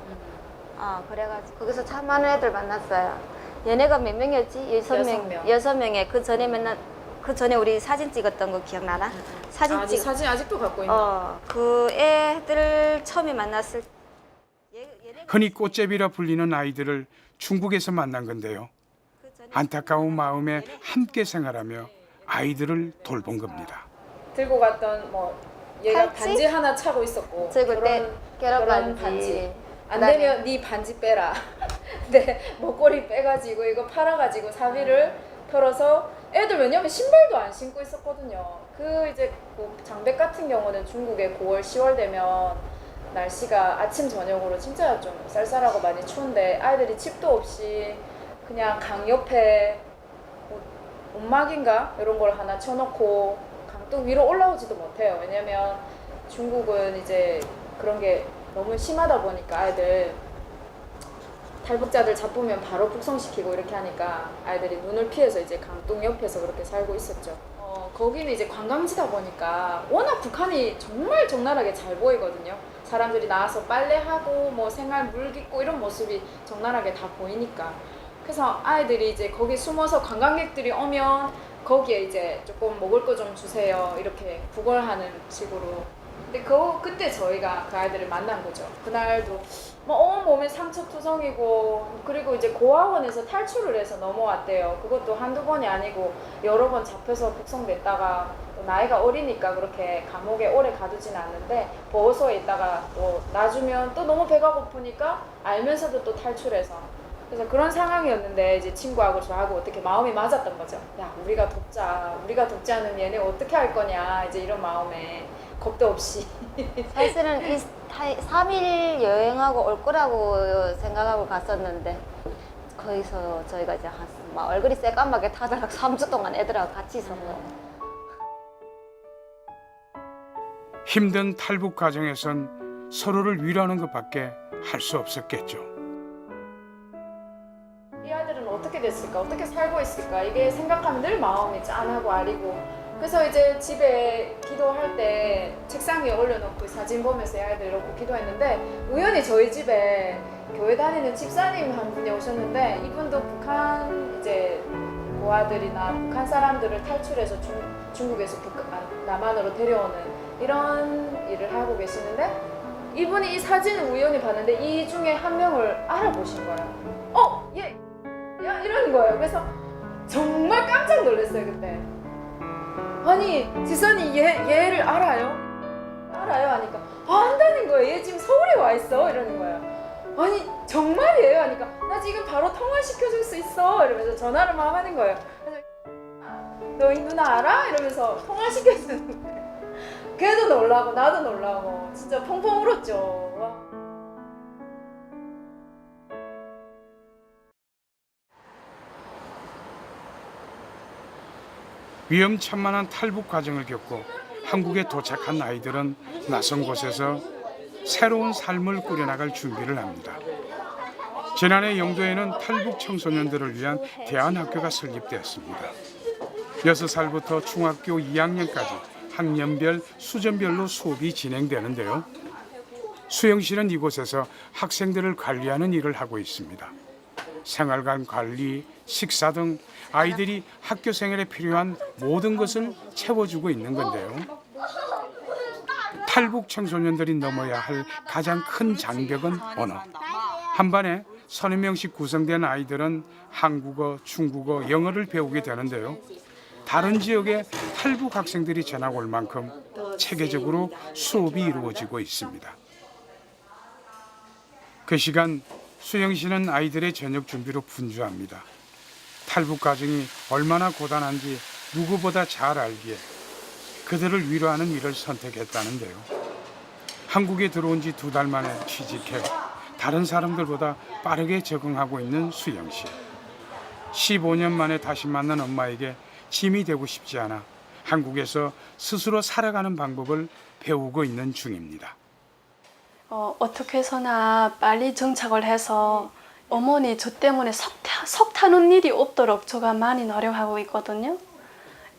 Speaker 14: 그래가지고 거기서 참 많은 애들 만났어요. 얘네가 몇 명이었지? 6명. 6명에 그 전에 맨날 그 전에 우리 사진 찍었던 거 기억나나?
Speaker 10: 사진 아직도 갖고 있는.
Speaker 14: 그 애들 처음에 만났을
Speaker 2: 흔히 꽃제비라 불리는 아이들을 중국에서 만난 건데요. 안타까운 마음에 함께 생활하며 아이들을 돌본 겁니다.
Speaker 10: 들고 갔던 뭐 얘가
Speaker 14: 팔찌?
Speaker 10: 반지 하나 차고 있었고
Speaker 14: 저 그때 결혼 반지.
Speaker 10: 안
Speaker 14: 그다음에
Speaker 10: 되면 네 반지 빼라. 근데 목걸이 빼가지고 이거 팔아가지고 사비를 털어서 애들 왜냐면 신발도 안 신고 있었거든요. 그 이제 뭐 장백 같은 경우는 중국에 9월 10월 되면 날씨가 아침 저녁으로 진짜 좀 쌀쌀하고 많이 추운데 아이들이 집도 없이 그냥 강 옆에 옷막인가 이런 걸 하나 쳐놓고 강둑 위로 올라오지도 못해요. 왜냐면 중국은 이제 그런 게 너무 심하다 보니까 아이들 탈북자들 잡으면 바로 북송시키고 이렇게 하니까 아이들이 눈을 피해서 이제 강둑 옆에서 그렇게 살고 있었죠. 거기는 이제 관광지다 보니까 워낙 북한이 정말 적나라하게 잘 보이거든요. 사람들이 나와서 빨래하고 뭐 생활 물 깃고 이런 모습이 적나라하게 다 보이니까. 그래서 아이들이 이제 거기 숨어서 관광객들이 오면 거기에 이제 조금 먹을 거 좀 주세요 이렇게 구걸하는 식으로. 근데 그때 저희가 그 아이들을 만난 거죠. 그날도 뭐 온몸에 상처투성이고 그리고 이제 고아원에서 탈출을 해서 넘어왔대요. 그것도 한두 번이 아니고 여러 번 잡혀서 북송됐다가 또 나이가 어리니까 그렇게 감옥에 오래 가두지는 않는데 보호소에 있다가 또 놔주면 또 너무 배가 고프니까 알면서도 또 탈출해서 그래서 그런 상황이었는데 이제 친구하고 저하고 어떻게 마음이 맞았던 거죠. 야 우리가 돕지 않으면 얘네 어떻게 할 거냐 이제 이런 마음에 겁도 없이
Speaker 14: 사실은 3일 여행하고 올 거라고 생각하고 갔었는데 거기서 저희가 이제 막 얼굴이 새까맣게 타더라고 3주 동안 애들하고 같이 있었거든요.
Speaker 2: 힘든 탈북 과정에선 서로를 위로하는 것밖에 할 수 없었겠죠.
Speaker 10: 이 아이들은 어떻게 됐을까? 어떻게 살고 있을까? 이게 생각하면 늘 마음이 짠하고 아리고 그래서 이제 집에 기도할 때 책상 위에 올려놓고 사진 보면서 이 아이들 놓고 기도했는데 우연히 저희 집에 교회 다니는 집사님 한 분이 오셨는데 이분도 북한 이제 고아들이나 북한 사람들을 탈출해서 중국에서 남한으로 데려오는 이런 일을 하고 계시는데 이분이 이 사진을 우연히 봤는데 이 중에 한 명을 알아보신 거예요. 얘! 야! 이러는 거예요. 그래서 정말 깜짝 놀랐어요 그때. 아니 지선이 얘를 알아요? 알아요? 하니까 안다는 거예요. 얘 지금 서울에 와 있어 이러는 거예요. 아니 정말이에요? 하니까 나 지금 바로 통화시켜줄 수 있어 이러면서 전화를 막 하는 거예요. 그래서 너 이 누나 알아? 이러면서 통화시켜주는 거예요. 걔도 놀라고 나도 놀라고 진짜 펑펑 울었죠. 와.
Speaker 2: 위험천만한 탈북 과정을 겪고 한국에 도착한 아이들은 낯선 곳에서 새로운 삶을 꾸려나갈 준비를 합니다. 지난해 영도에는 탈북 청소년들을 위한 대안학교가 설립되었습니다. 6살부터 중학교 2학년까지 학년별, 수준별로 수업이 진행되는데요. 수영 씨는 이곳에서 학생들을 관리하는 일을 하고 있습니다. 생활관 관리, 식사 등 아이들이 학교 생활에 필요한 모든 것을 채워주고 있는 건데요. 탈북 청소년들이 넘어야 할 가장 큰 장벽은 언어. 한반에 30명씩 구성된 아이들은 한국어, 중국어, 영어를 배우게 되는데요. 다른 지역의 탈북 학생들이 전학 올 만큼 체계적으로 수업이 이루어지고 있습니다. 그 시간 수영 씨는 아이들의 저녁 준비로 분주합니다. 탈북 가정이 얼마나 고단한지 누구보다 잘 알기에 그들을 위로하는 일을 선택했다는데요. 한국에 들어온 지 2달 만에 취직해 다른 사람들보다 빠르게 적응하고 있는 수영 씨. 15년 만에 다시 만난 엄마에게 짐이 되고 싶지 않아 한국에서 스스로 살아가는 방법을 배우고 있는 중입니다.
Speaker 13: 어떻게 해서나 빨리 정착을 해서 어머니 저 때문에 속 타는 일이 없도록 제가 많이 노력하고 있거든요.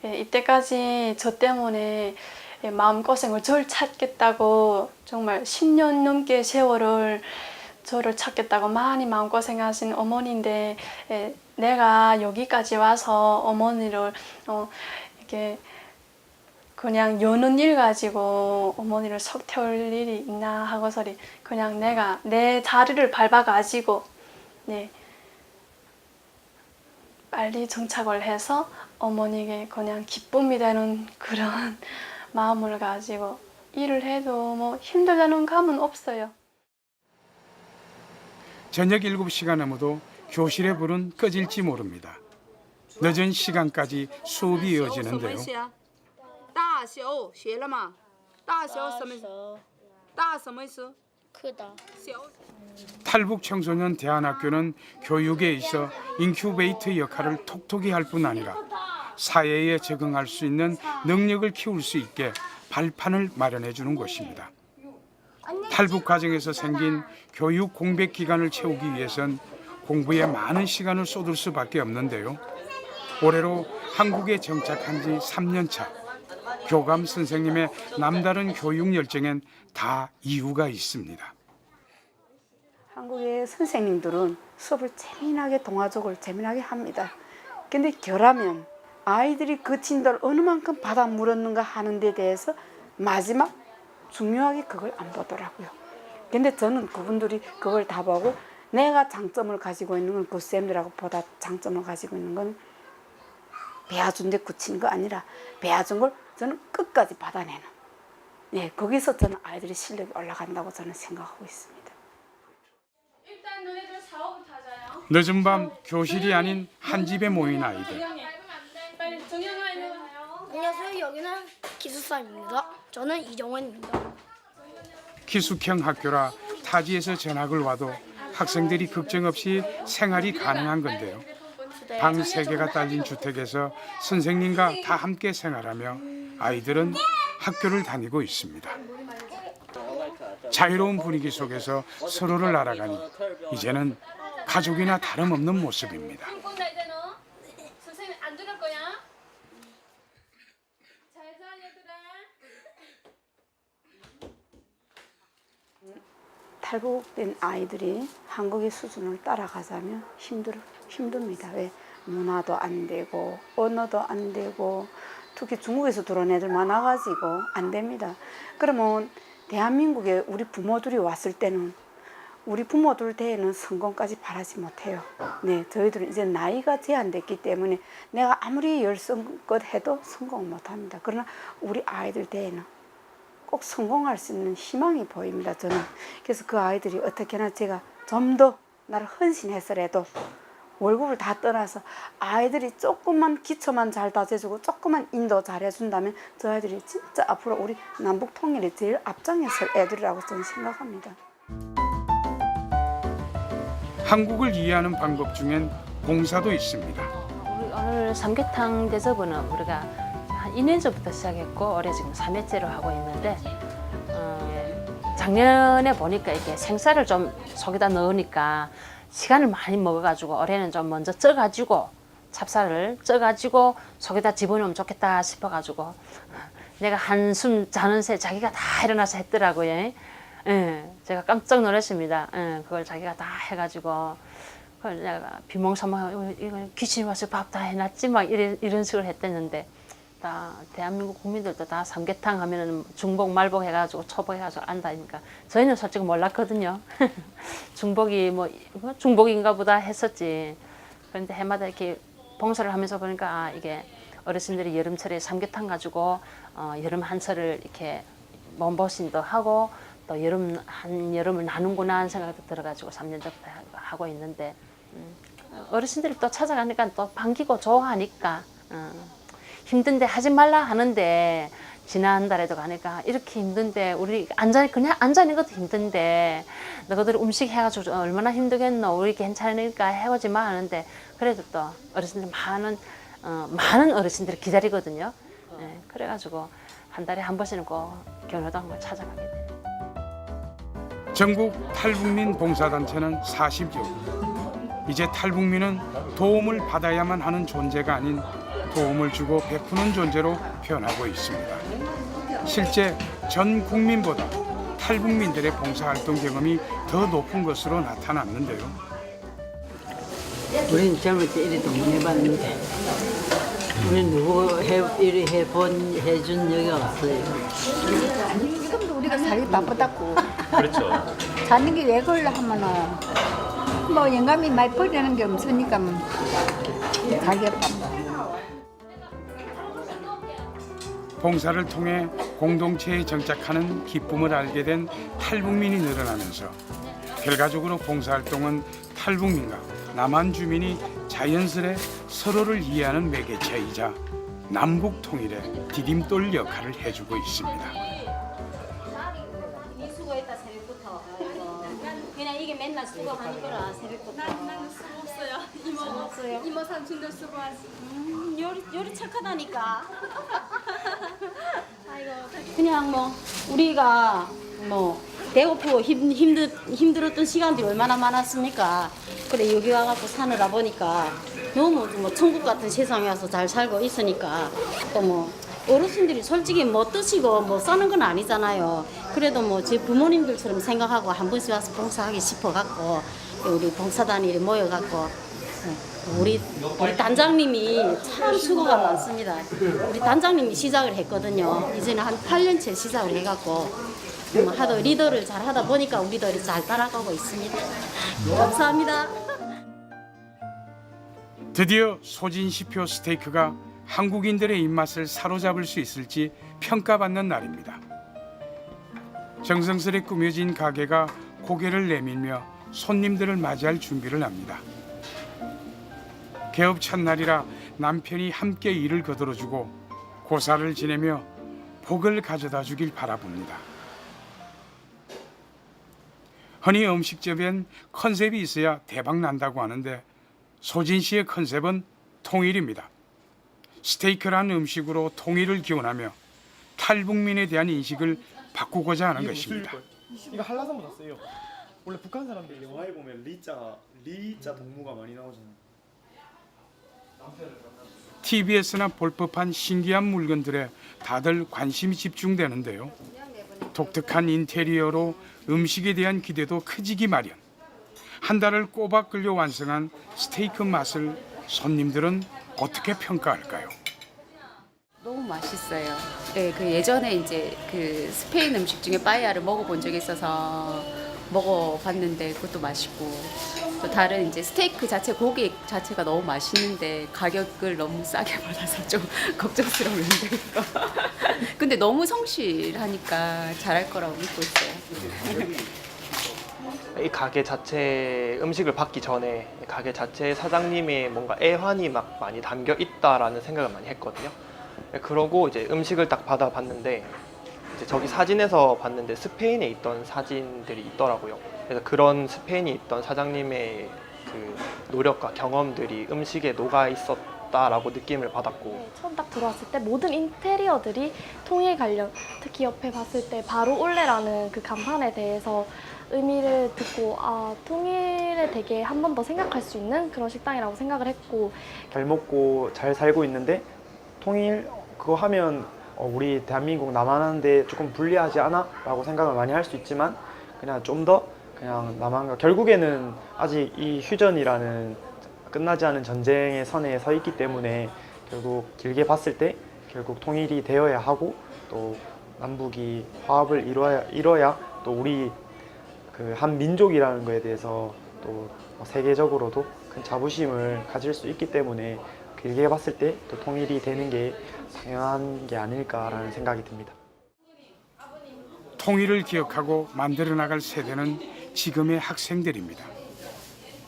Speaker 13: 이때까지 저 때문에 마음고생을 저를 찾겠다고 정말 10년 넘게 세월을 저를 찾겠다고 많이 마음고생하신 어머니인데 내가 여기까지 와서 어머니를 이렇게 그냥 여는 일 가지고 어머니를 속 태울 일이 있나 하고서리 그냥 내가 내 다리를 밟아가지고 빨리 정착을 해서 어머니에게 그냥 기쁨이 되는 그런 마음을 가지고 일을 해도 뭐 힘들다는 감은 없어요.
Speaker 2: 저녁 7시가 넘어도 교실의 불은 꺼질지 모릅니다. 늦은 시간까지 수업이 이어지는데요. 탈북 청소년 대안학교는 교육에 있어 인큐베이터 역할을 톡톡히 할 뿐 아니라 사회에 적응할 수 있는 능력을 키울 수 있게 발판을 마련해 주는 곳입니다. 탈북 과정에서 생긴 교육 공백 기간을 채우기 위해선 공부에 많은 시간을 쏟을 수밖에 없는데요. 올해로 한국에 정착한 지 3년 차. 교감 선생님의 남다른 교육 열정엔 다 이유가 있습니다.
Speaker 16: 한국의 선생님들은 수업을 재미나게 동화적으로 재미나게 합니다. 근데 결하면 아이들이 그 진도를 어느 만큼 받아 물었는가 하는 데 대해서 마지막 중요하게 그걸 안 보더라고요. 근데 저는 그분들이 그걸 다 보고 내가 장점을 가지고 있는 건 그 쌤들하고 보다 장점을 가지고 있는 건 배워준 데 그치는 거 아니라 배워준 걸 저는 끝까지 받아내는, 거기서 저는 아이들의 실력이 올라간다고 저는 생각하고 있습니다.
Speaker 13: 일단 너네들 4호부터 하자요.
Speaker 2: 늦은 밤 교실이 아닌 한 집에 모인 아이들.
Speaker 13: 빨리 정영아 일로 와요.
Speaker 17: 안녕하세요. 여기는 기숙사입니다. 저는 이정원입니다.
Speaker 2: 기숙형 학교라 타지에서 전학을 와도 학생들이 걱정 없이 생활이 가능한 건데요. 방 3개가 딸린 주택에서 선생님과 다 함께 생활하며 아이들은 학교를 다니고 있습니다. 자유로운 분위기 속에서 서로를 알아가니 이제는 가족이나 다름없는 모습입니다.
Speaker 13: 선생님 안 들을 거야? 잘자 얘들아.
Speaker 16: 탈북된 아이들이 한국의 수준을 따라가자면 힘듭니다. 왜? 문화도 안 되고 언어도 안 되고 특히 중국에서 들어온 애들 많아가지고 안 됩니다. 그러면 대한민국에 우리 부모들이 왔을 때는 우리 부모들 때에는 성공까지 바라지 못해요. 저희들은 이제 나이가 제한됐기 때문에 내가 아무리 열성껏 해도 성공 못합니다. 그러나 우리 아이들 때에는 꼭 성공할 수 있는 희망이 보입니다. 저는. 그래서 그 아이들이 어떻게나 제가 좀 더 나를 헌신해서라도 월급을 다 떠나서 아이들이 조금만 기초만 잘 다져주고 조금만 인도 잘해준다면 저 아이들이 진짜 앞으로 우리 남북 통일에 제일 앞장에 설 애들이라고 저는 생각합니다.
Speaker 2: 한국을 이해하는 방법 중엔 봉사도 있습니다.
Speaker 9: 오늘 삼계탕 대접은 우리가 한 2년 전부터 시작했고 올해 지금 3회째로 하고 있는데 작년에 보니까 이렇게 생쌀을 좀 속에다 넣으니까 시간을 많이 먹어가지고 올해는 좀 먼저 쪄가지고 찹쌀을 쪄가지고 속에다 집어넣으면 좋겠다 싶어가지고 내가 한숨 자는 새 자기가 다 일어나서 했더라고요. 제가 깜짝 놀랐습니다. 그걸 자기가 다 해가지고 그래서 내가 비몽사몽 이거 귀신이 와서 밥 다 해놨지 막 이런 식으로 했댔는데 다 대한민국 국민들도 다 삼계탕 하면은 중복 말복 해가지고 초복 해가지고 안다니까 저희는 솔직히 몰랐거든요. 중복이 뭐 중복인가 보다 했었지. 그런데 해마다 이렇게 봉사를 하면서 보니까 아, 이게 어르신들이 여름철에 삼계탕 가지고 여름 한철을 이렇게 몸보신도 하고 또 여름을 나누구나 하는 생각도 들어가지고 3년 전부터 하고 있는데 어르신들이 또 찾아가니까 또 반기고 좋아하니까 힘든데 하지 말라 하는데 지난달에도 가니까 이렇게 힘든데 우리 그냥 앉아 있는 것도 힘든데 너희들 음식 해가지고 얼마나 힘들겠노 우리 괜찮으니까 해보지 마 하는데 그래도 또 어르신들 많은 어르신들이 기다리거든요. 네, 그래가지고 한 달에 한 번씩은 꼭 경로당을 찾아가게 돼요.
Speaker 2: 전국 탈북민 봉사단체는 40여. 이제 탈북민은 도움을 받아야만 하는 존재가 아닌 도움을 주고 베푸는 존재로 변하고 있습니다. 실제 전 국민보다 탈북민들의 봉사활동 경험이 더 높은 것으로 나타났는데요.
Speaker 18: 우리는 젊을 때 이래도 못 해봤는데 우리는 누구 이래 해준 적이 없어요.
Speaker 19: 지금도 우리가 살이 바쁘다고.
Speaker 20: 그렇죠.
Speaker 19: 사는 게 왜 그러려 하면은 뭐 영감이 많이 버리는 게 없으니까 가게 바빠.
Speaker 2: 봉사를 통해 공동체에 정착하는 기쁨을 알게 된 탈북민이 늘어나면서 결과적으로 봉사활동은 탈북민과 남한 주민이 자연스레 서로를 이해하는 매개체이자 남북 통일의 디딤돌 역할을 해주고 있습니다.
Speaker 5: 수고했다 새벽부터. 그냥 이게 맨날 수고하는 거라 새벽부터.
Speaker 13: 나는 수고 없어요.
Speaker 5: 없어요.
Speaker 13: 이모 삼촌도 수고하지.
Speaker 5: 요리 착하다니까. 아이고. 그냥 뭐 우리가 뭐 배고프고 힘들었던 시간들이 얼마나 많았습니까? 그래 여기 와갖고 사느라 보니까 너무 뭐 천국 같은 세상에 와서 잘 살고 있으니까 또 뭐 어르신들이 솔직히 뭐 뜨시고 뭐 싸는 건 아니잖아요. 그래도 뭐 제 부모님들처럼 생각하고 한 번씩 와서 봉사하기 싶어갖고 우리 봉사단이 모여갖고 우리 단장님이 참 수고가 많습니다. 우리 단장님이 시작을 했거든요. 이제는 한 8년째 시작을 해갖고 하도 리더를 잘 하다 보니까 우리들이 잘 따라가고 있습니다. 감사합니다.
Speaker 2: 드디어 소진시표 스테이크가 한국인들의 입맛을 사로잡을 수 있을지 평가받는 날입니다. 정성스레 꾸며진 가게가 고개를 내밀며 손님들을 맞이할 준비를 합니다. 개업 첫날이라 남편이 함께 일을 거들어주고 고사를 지내며 복을 가져다 주길 바라봅니다. 흔히 음식점엔 컨셉이 있어야 대박 난다고 하는데 소진 씨의 컨셉은 통일입니다. 스테이크란 음식으로 통일을 기원하며 탈북민에 대한 인식을 바꾸고자 하는 것입니다.
Speaker 20: 이거 한라산보다 세요. 원래 북한 사람들 영화에 보면 리자 동무가 많이 나오잖아요.
Speaker 2: TV에서나 볼 법한 신기한 물건들에 다들 관심이 집중되는데요. 독특한 인테리어로 음식에 대한 기대도 커지기 마련. 한 달을 꼬박 끌려 완성한 스테이크 맛을 손님들은 어떻게 평가할까요?
Speaker 21: 너무 맛있어요. 네, 그 예전에 이제 그 스페인 음식 중에 빠에야를 먹어본 적이 있어서 먹어봤는데 그것도 맛있고 또 다른 이제 스테이크 자체 고기 자체가 너무 맛있는데 가격을 너무 싸게 받아서 좀 걱정스러운데 근데 너무 성실하니까 잘할 거라고 믿고 있어요.
Speaker 22: 이 가게 자체 음식을 받기 전에 가게 자체 사장님의 뭔가 애환이 막 많이 담겨 있다라는 생각을 많이 했거든요. 그러고 이제 음식을 딱 받아봤는데 이제 저기 사진에서 봤는데 스페인에 있던 사진들이 있더라고요. 그래서 그런 스페인에 있던 사장님의 그 노력과 경험들이 음식에 녹아 있었다라고 느낌을 받았고
Speaker 23: 처음 딱 들어왔을 때 모든 인테리어들이 통일 관련, 특히 옆에 봤을 때 바로 올레라는 그 간판에 대해서 의미를 듣고 아 통일에 되게 한 번 더 생각할 수 있는 그런 식당이라고 생각을 했고
Speaker 20: 잘 먹고 잘 살고 있는데 통일 그거 하면 우리 대한민국 남한하는데 조금 불리하지 않아? 라고 생각을 많이 할 수 있지만 그냥 좀 더 그냥 남한과 결국에는 아직 이 휴전이라는 끝나지 않은 전쟁의 선에 서 있기 때문에 결국 길게 봤을 때 결국 통일이 되어야 하고 또 남북이 화합을 이뤄야 또 우리 그 한 민족이라는 거에 대해서 또 세계적으로도 큰 자부심을 가질 수 있기 때문에 길게 봤을 때 또 통일이 되는 게 당연한 게 아닐까라는 생각이 듭니다.
Speaker 2: 통일을 기억하고 만들어 나갈 세대는 지금의 학생들입니다.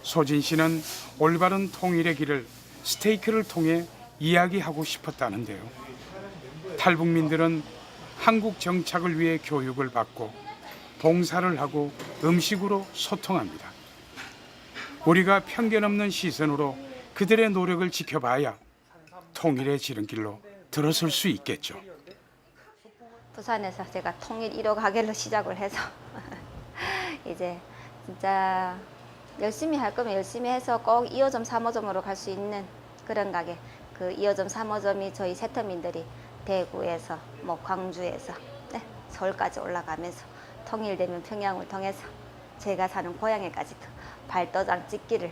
Speaker 2: 소진 씨는 올바른 통일의 길을 스테이크를 통해 이야기하고 싶었다는데요. 탈북민들은 한국 정착을 위해 교육을 받고 봉사를 하고 음식으로 소통합니다. 우리가 편견 없는 시선으로 그들의 노력을 지켜봐야 통일의 지름길로 들어설 수 있겠죠.
Speaker 14: 부산에서 제가 통일 1호 가게를 시작을 해서 이제 진짜 열심히 할 거면 열심히 해서 꼭 2호점, 3호점으로 갈 수 있는 그런 가게. 그 2호점, 3호점이 저희 세터민들이 대구에서, 뭐 광주에서, 네, 서울까지 올라가면서 통일되면 평양을 통해서 제가 사는 고향에까지도 발도장 찍기를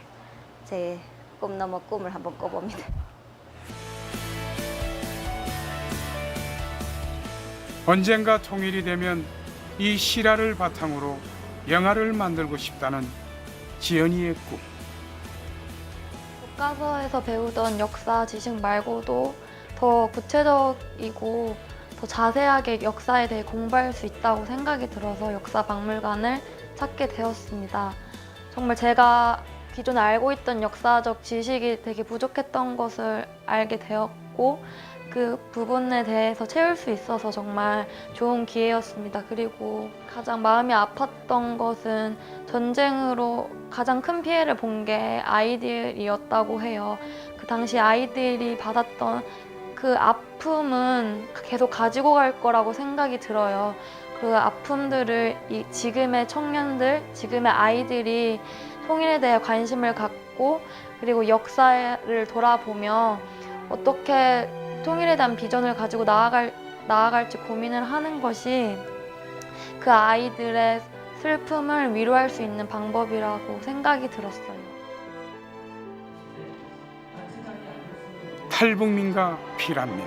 Speaker 14: 제 꿈 넘어 꿈을 한번 꿔봅니다.
Speaker 2: 언젠가 통일이 되면 이 실화를 바탕으로 영화를 만들고 싶다는 지연이의 꿈.
Speaker 3: 교과서에서 배우던 역사 지식 말고도 더 구체적이고 더 자세하게 역사에 대해 공부할 수 있다고 생각이 들어서 역사박물관을 찾게 되었습니다. 정말 제가 기존에 알고 있던 역사적 지식이 되게 부족했던 것을 알게 되었고 그 부분에 대해서 채울 수 있어서 정말 좋은 기회였습니다. 그리고 가장 마음이 아팠던 것은 전쟁으로 가장 큰 피해를 본 게 아이들이었다고 해요. 그 당시 아이들이 받았던 그 아픔은 계속 가지고 갈 거라고 생각이 들어요. 그 아픔들을 이 지금의 청년들, 지금의 아이들이 통일에 대해 관심을 갖고 그리고 역사를 돌아보며 어떻게 통일에 대한 비전을 가지고 나아갈지 고민을 하는 것이 그 아이들의 슬픔을 위로할 수 있는 방법이라고 생각이 들었어요.
Speaker 2: 탈북민과 피난민.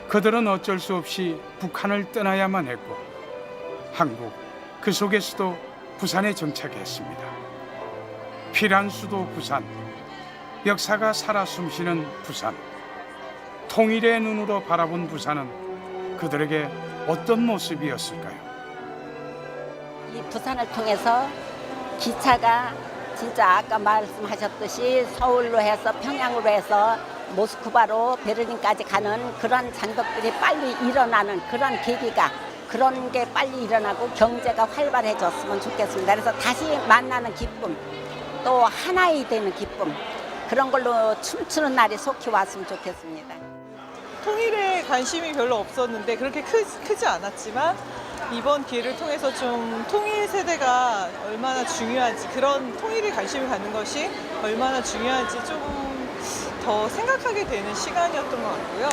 Speaker 2: 그들은 어쩔 수 없이 북한을 떠나야만 했고 한국 그 속에서도 부산에 정착했습니다. 피난 수도 부산, 역사가 살아 숨쉬는 부산. 통일의 눈으로 바라본 부산은 그들에게 어떤 모습이었을까요?
Speaker 1: 이 부산을 통해서 기차가 진짜 아까 말씀하셨듯이 서울로 해서 평양으로 해서 모스크바로 베를린까지 가는 그런 장벽들이 빨리 일어나는 그런 계기가 그런 게 빨리 일어나고 경제가 활발해졌으면 좋겠습니다. 그래서 다시 만나는 기쁨, 또 하나이 되는 기쁨, 그런 걸로 춤추는 날이 속히 왔으면 좋겠습니다.
Speaker 4: 통일에 관심이 별로 없었는데 그렇게 크지 않았지만 이번 기회를 통해서 좀 통일 세대가 얼마나 중요한지, 그런 통일에 관심을 갖는 것이 얼마나 중요한지 조금 더 생각하게 되는 시간이었던 것 같고요.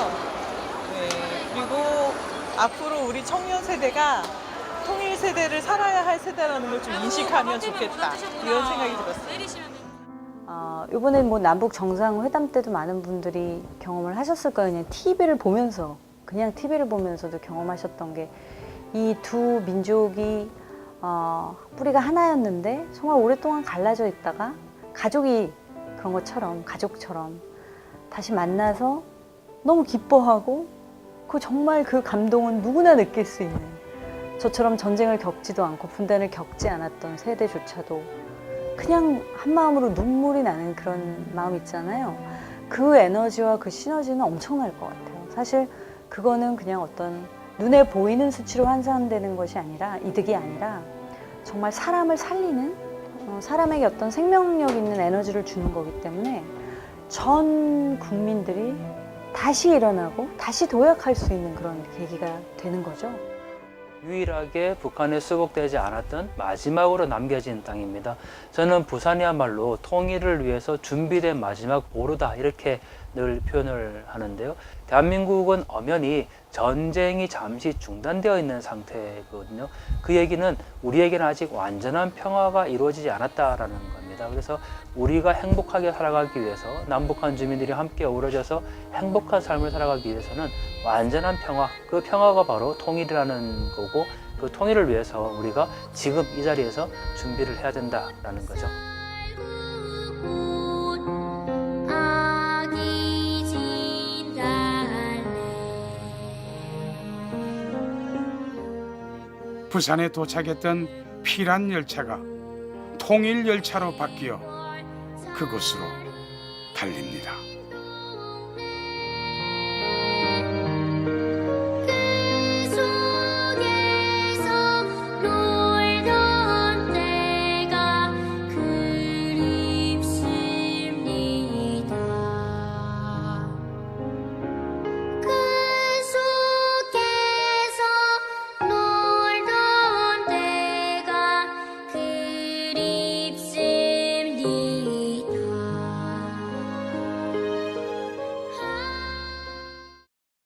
Speaker 4: 네, 그리고 앞으로 우리 청년 세대가 통일 세대를 살아야 할 세대라는 걸 좀 인식하면 좋겠다, 이런 생각이 들었어요.
Speaker 7: 이번에 뭐 남북 정상회담 때도 많은 분들이 경험을 하셨을 거예요. 그냥 TV를 보면서, 그냥 TV를 보면서도 경험하셨던 게 이 두 민족이 뿌리가 하나였는데 정말 오랫동안 갈라져 있다가 가족이 그런 것처럼, 가족처럼 다시 만나서 너무 기뻐하고 그 정말 그 감동은 누구나 느낄 수 있는, 저처럼 전쟁을 겪지도 않고 분단을 겪지 않았던 세대조차도 그냥 한마음으로 눈물이 나는 그런 마음 있잖아요. 그 에너지와 그 시너지는 엄청날 것 같아요. 사실 그거는 그냥 어떤 눈에 보이는 수치로 환산되는 것이 아니라, 이득이 아니라 정말 사람을 살리는, 사람에게 어떤 생명력 있는 에너지를 주는 거기 때문에 전 국민들이 다시 일어나고 다시 도약할 수 있는 그런 계기가 되는 거죠.
Speaker 6: 유일하게 북한에 수복되지 않았던 마지막으로 남겨진 땅입니다. 저는 부산이야말로 통일을 위해서 준비된 마지막 보루다 이렇게 늘 표현을 하는데요. 대한민국은 엄연히 전쟁이 잠시 중단되어 있는 상태거든요. 그 얘기는 우리에게는 아직 완전한 평화가 이루어지지 않았다라는 겁니다. 그래서 우리가 행복하게 살아가기 위해서 남북한 주민들이 함께 어우러져서 행복한 삶을 살아가기 위해서는 완전한 평화, 그 평화가 바로 통일이라는 거고 그 통일을 위해서 우리가 지금 이 자리에서 준비를 해야 된다라는 거죠.
Speaker 2: 부산에 도착했던 피란 열차가 통일 열차로 바뀌어 그곳으로 달립니다.